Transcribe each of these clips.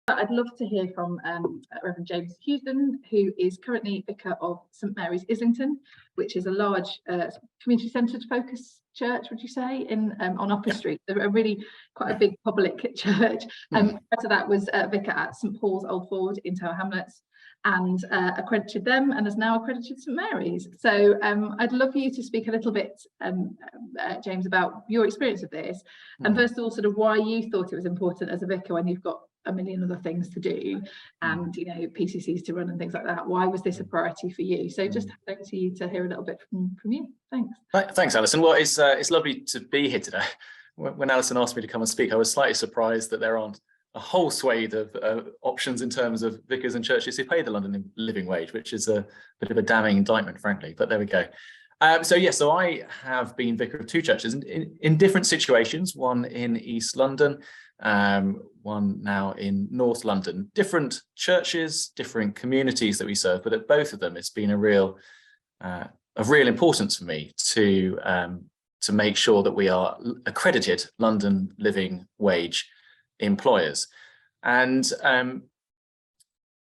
I'd love to hear from Revd James Hughesdon, who is currently vicar of St Marys Islington, which is a large community-centred focus church, would you say, in on Upper Street. They're really quite a big public church. Prior to that was vicar at St Paul's Old Ford in Tower Hamlets, and accredited them, and has now accredited St Marys. So I'd love for you to speak a little bit, James, about your experience of this, and first of all, sort of why you thought it was important as a vicar when you've got a million other things to do and PCCs to run and things like that. Why was this a priority for you? So just over to you to hear a little bit from you. Thanks. Thanks, Alison. Well, it's lovely to be here today. When Alison asked me to come and speak, I was slightly surprised that there aren't a whole swathe of options in terms of vicars and churches who pay the London living wage, which is a bit of a damning indictment, frankly, but there we go. So I have been vicar of two churches in different situations, one in East London, one now in North London. Different churches, different communities that we serve, but at both of them, it's been of real importance for me to make sure that we are accredited London living wage employers. And I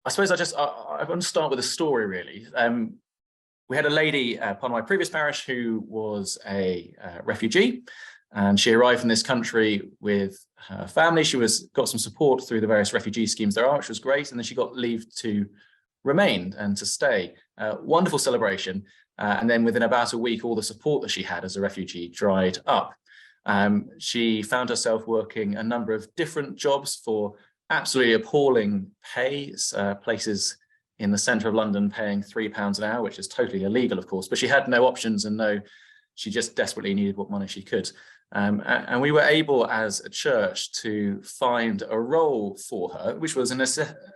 suppose I want to start with a story, really. We had a lady upon my previous parish who was a refugee, and she arrived in this country with her family. She got some support through the various refugee schemes there are, which was great, and then she got leave to remain and to stay. Wonderful celebration. And then within about a week, all the support that she had as a refugee dried up. She found herself working a number of different jobs for absolutely appalling pay, places in the centre of London paying £3 an hour, which is totally illegal, of course, but she had no options and she just desperately needed what money she could. And we were able as a church to find a role for her, which was a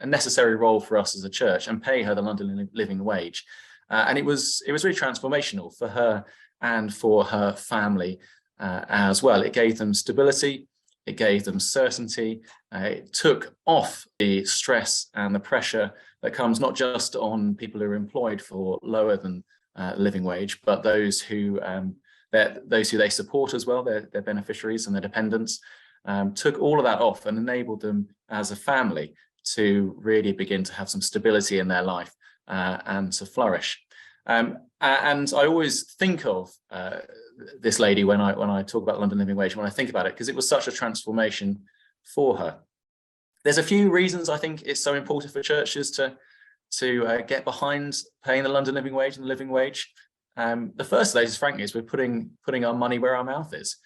necessary role for us as a church, and pay her the London living wage. And it was really transformational for her and for her family as well. It gave them stability, it gave them certainty, it took off the stress and the pressure that comes not just on people who are employed for lower than living wage, but those who they support as well, their beneficiaries and their dependents. Took all of that off and enabled them as a family to really begin to have some stability in their life and to flourish. And I always think of this lady when I talk about London living wage, when I think about it, because it was such a transformation for her. There's a few reasons I think it's so important for churches to get behind paying the London living wage and the living wage. The first of those is, frankly, we're putting our money where our mouth is.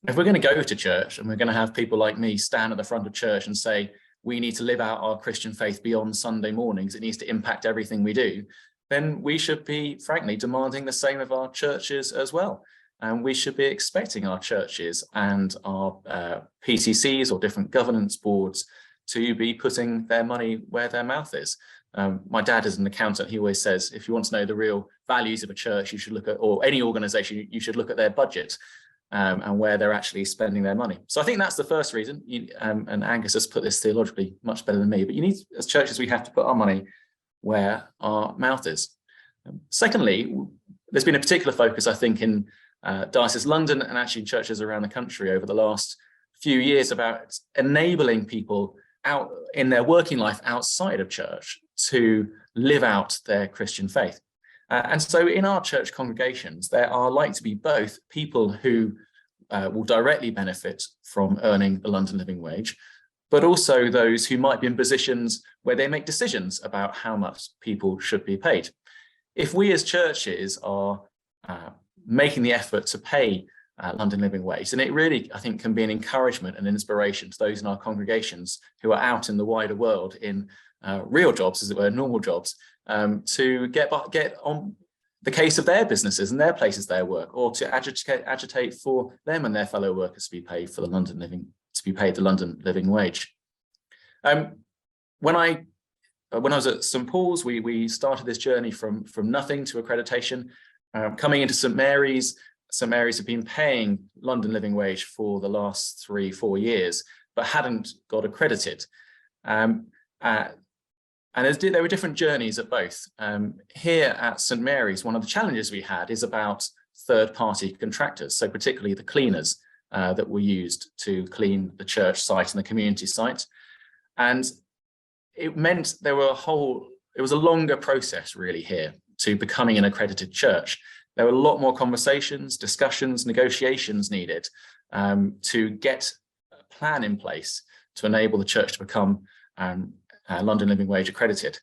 If we're going to go to church and we're going to have people like me stand at the front of church and say, we need to live out our Christian faith beyond Sunday mornings, it needs to impact everything we do, then we should be, frankly, demanding the same of our churches as well. And we should be expecting our churches and our PCCs or different governance boards to be putting their money where their mouth is. My dad is an accountant. He always says, if you want to know the real values of a church, you should look at, or any organization, you should look at their budget and where they're actually spending their money. So I think that's the first reason. And Angus has put this theologically much better than me, but you need, as churches, we have to put our money where our mouth is. Secondly, there's been a particular focus, I think, in Diocese London and actually churches around the country over the last few years about enabling people out in their working life outside of church to live out their Christian faith. And so in our church congregations, there are like to be both people who will directly benefit from earning the London living wage, but also those who might be in positions where they make decisions about how much people should be paid. If we as churches are making the effort to pay London living wage, then it really, I think, can be an encouragement and inspiration to those in our congregations who are out in the wider world in real jobs, as it were, normal jobs, to get on the case of their businesses and their places they work, or to agitate for them and their fellow workers to be paid for the London living wage. When I was at St Paul's, we started this journey from nothing to accreditation. Coming into St Marys have been paying London living wage for the last 3-4 years, but hadn't got accredited. And there were different journeys at both. Here at St Marys, one of the challenges we had is about third-party contractors, so particularly the cleaners that were used to clean the church site and the community site. And it meant it was a longer process really here to becoming an accredited church. There were a lot more conversations, discussions, negotiations needed to get a plan in place to enable the church to become London Living Wage accredited.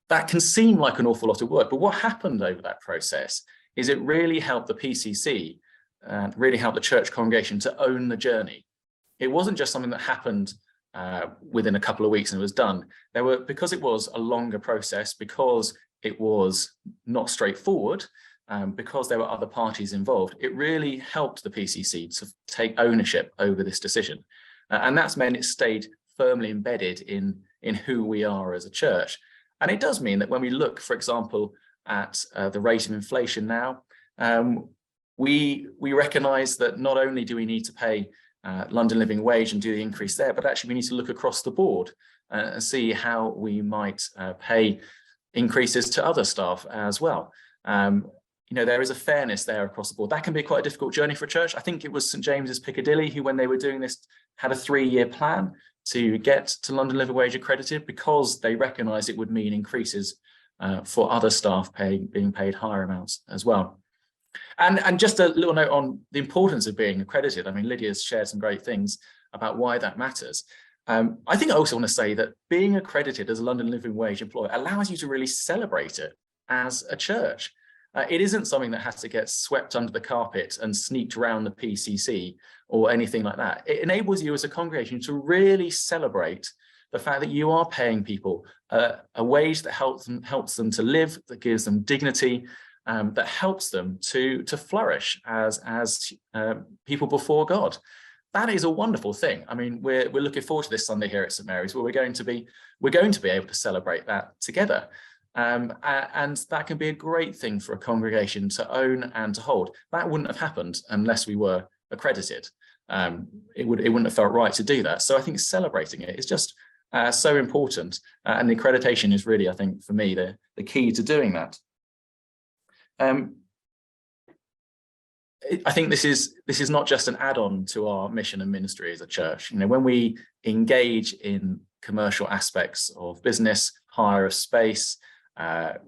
That can seem like an awful lot of work, but what happened over that process is it really helped the PCC and really helped the church congregation to own the journey. It wasn't just something that happened within a couple of weeks and it was done. Because it was a longer process, because it was not straightforward, because there were other parties involved, it really helped the PCC to take ownership over this decision. And that's meant it stayed firmly embedded in who we are as a church. And it does mean that when we look, for example, at the rate of inflation now, we recognise that not only do we need to pay London Living Wage and do the increase there, but actually we need to look across the board and see how we might pay increases to other staff as well. There is a fairness there across the board. That can be quite a difficult journey for a church. I think it was St James's Piccadilly who, when they were doing this, had a 3-year plan to get to London Living Wage accredited, because they recognised it would mean increases for other staff being paid higher amounts as well. And just a little note on the importance of being accredited. I mean, Lydia's shared some great things about why that matters. I think I also want to say that being accredited as a London Living Wage employer allows you to really celebrate it as a church. It isn't something that has to get swept under the carpet and sneaked around the PCC or anything like that. It enables you as a congregation to really celebrate the fact that you are paying people a wage that helps them to live, that gives them dignity, that helps them to flourish as people before God. That is a wonderful thing. I mean, we're looking forward to this Sunday here at St Marys, where we're going to be able to celebrate that together. And that can be a great thing for a congregation to own and to hold. That wouldn't have happened unless we were accredited. It wouldn't have felt right to do that. So I think celebrating it is just so important. And the accreditation is really, I think, for me, the key to doing that. I think this is not just an add-on to our mission and ministry as a church. When we engage in commercial aspects of business, hire a space,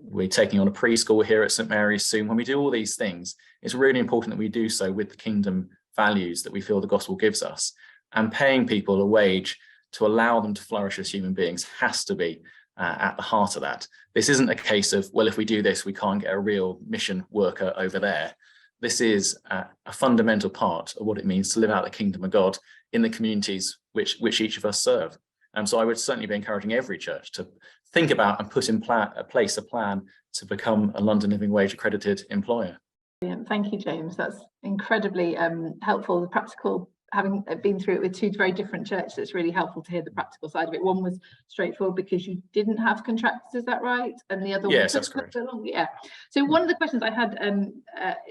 we're taking on a preschool here at St Marys soon. When we do all these things, it's really important that we do so with the kingdom values that we feel the gospel gives us. And paying people a wage to allow them to flourish as human beings has to be at the heart of that. This isn't a case of, well, if we do this, we can't get a real mission worker over there. This is a fundamental part of what it means to live out the kingdom of God in the communities which each of us serve. So I would certainly be encouraging every church to think about and put in place a plan to become a London Living Wage accredited employer. Brilliant. Thank you, James. That's incredibly helpful. The practical, having been through it with 2 very different churches, it's really helpful to hear the practical side of it. One was straightforward because you didn't have contractors, is that right? And the other yes, that's correct. Yeah. So one of the questions I had,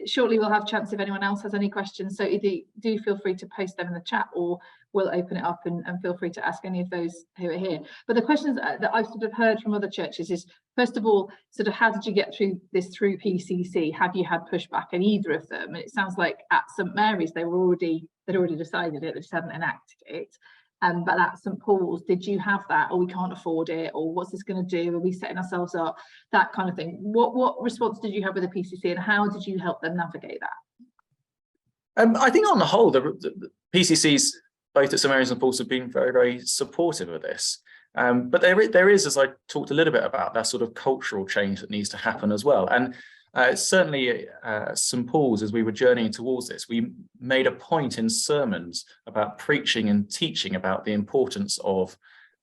shortly we'll have a chance if anyone else has any questions. So either do feel free to post them in the chat, or we'll open it up and feel free to ask any of those who are here. But the questions that I've sort of heard from other churches is, first of all, sort of how did you get through this through PCC? Have you had pushback in either of them? And it sounds like at St Marys they'd already decided it, they just hadn't enacted it. But at St Paul's, did you have that, or we can't afford it, or what's this going to do? Are we setting ourselves up? That kind of thing. What response did you have with the PCC, and how did you help them navigate that? I think on the whole, the PCCs, both at St Marys and Paul's, have been very, very supportive of this. But there is, as I talked a little bit about, that sort of cultural change that needs to happen as well. And certainly St Paul's, as we were journeying towards this, we made a point in sermons about preaching and teaching about the importance of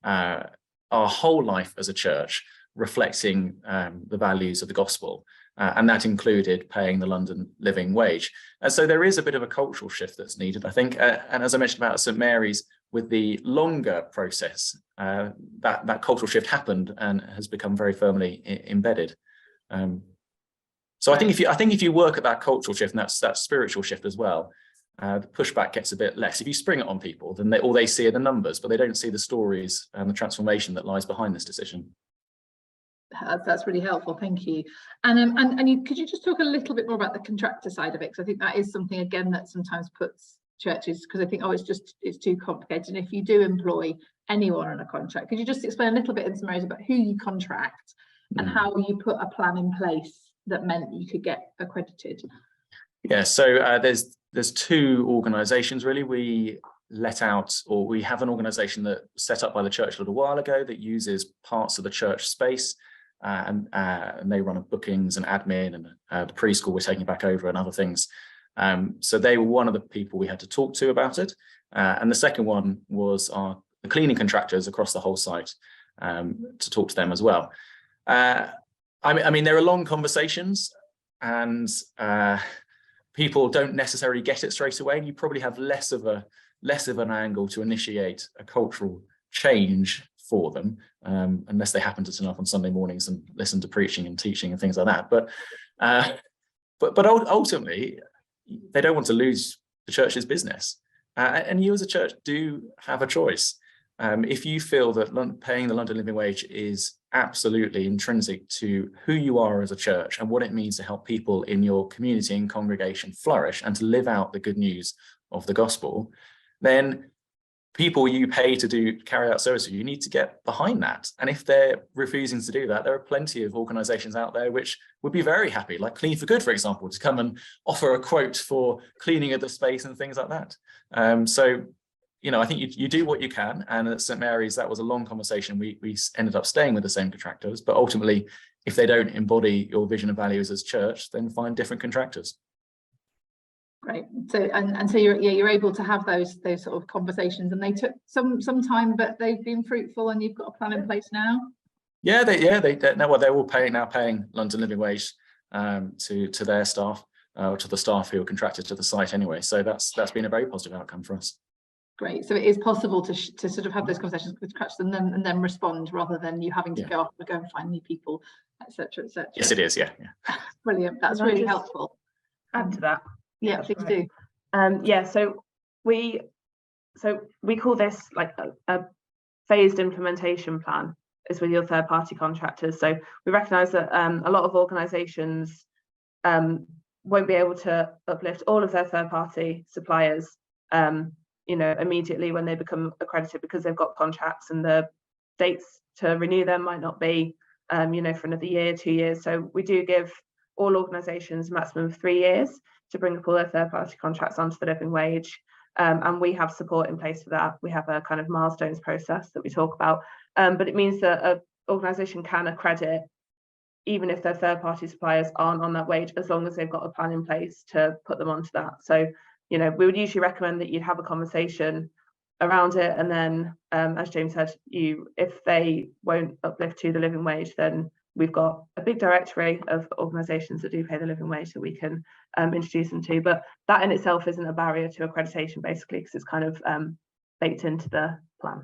our whole life as a church, reflecting the values of the gospel. And that included paying the London Living Wage. And so there is a bit of a cultural shift that's needed, I think. And as I mentioned about St Marys, with the longer process, that cultural shift happened and has become very firmly embedded. So I think if you work at that cultural shift, and that's that spiritual shift as well, the pushback gets a bit less. If you spring it on people, then all they see are the numbers, but they don't see the stories and the transformation that lies behind this decision. That's really helpful, thank you. And could you just talk a little bit more about the contractor side of it? Because I think that is something, again, that sometimes puts churches, because I think, it's too complicated. And if you do employ anyone on a contract. Could you just explain a little bit in St Marys about who you contract and how you put a plan in place that meant you could get accredited? Yeah, so there's two organisations really. We let out, or we have an organisation that was set up by the church a little while ago that uses parts of the church space, and they run bookings and admin, and the preschool we're taking back over and other things. So they were one of the people we had to talk to about it. And the second one was the cleaning contractors across the whole site, to talk to them as well. I mean, there are long conversations, and people don't necessarily get it straight away. And you probably have less of an angle to initiate a cultural change for them, unless they happen to turn up on Sunday mornings and listen to preaching and teaching and things like that. But ultimately, they don't want to lose the church's business. And you as a church do have a choice. If you feel that paying the London Living Wage is absolutely intrinsic to who you are as a church and what it means to help people in your community and congregation flourish and to live out the good news of the gospel, then people you pay to carry out services, you need to get behind that. And if they're refusing to do that, there are plenty of organisations out there which would be very happy, like Clean for Good, for example, to come and offer a quote for cleaning of the space and things like that. So, you know, I think you do what you can. And at St Marys, that was a long conversation. We ended up staying with the same contractors, but ultimately, if they don't embody your vision and values as church, then find different contractors. Great. So so you're able to have those sort of conversations, and they took some time, but they've been fruitful, and you've got a plan in place now. Yeah, they're all paying London Living Wage to their staff, or to the staff who are contracted to the site anyway. So that's been a very positive outcome for us. Great. So it is possible to sort of have those conversations with contractors and then respond, rather than you having to go and find new people, etc., etc. Yes, it is. Yeah. Brilliant. That's really helpful. Add to that. Yeah, please do. So we call this like a phased implementation plan. Is with your third-party contractors. So we recognise that a lot of organisations won't be able to uplift all of their third-party suppliers, immediately when they become accredited, because they've got contracts and the dates to renew them might not be, for another year, 2 years. So we do give all organisations a maximum of 3 years to bring up all their third-party contracts onto the living wage. And we have support in place for that. We have a kind of milestones process that we talk about. But it means that an organisation can accredit even if their third-party suppliers aren't on that wage, as long as they've got a plan in place to put them onto that. So, we would usually recommend that you'd have a conversation around it. And then, as James said, if they won't uplift to the living wage, then we've got a big directory of organisations that do pay the living wage that we can introduce them to. But that in itself isn't a barrier to accreditation, basically, because it's kind of baked into the plan.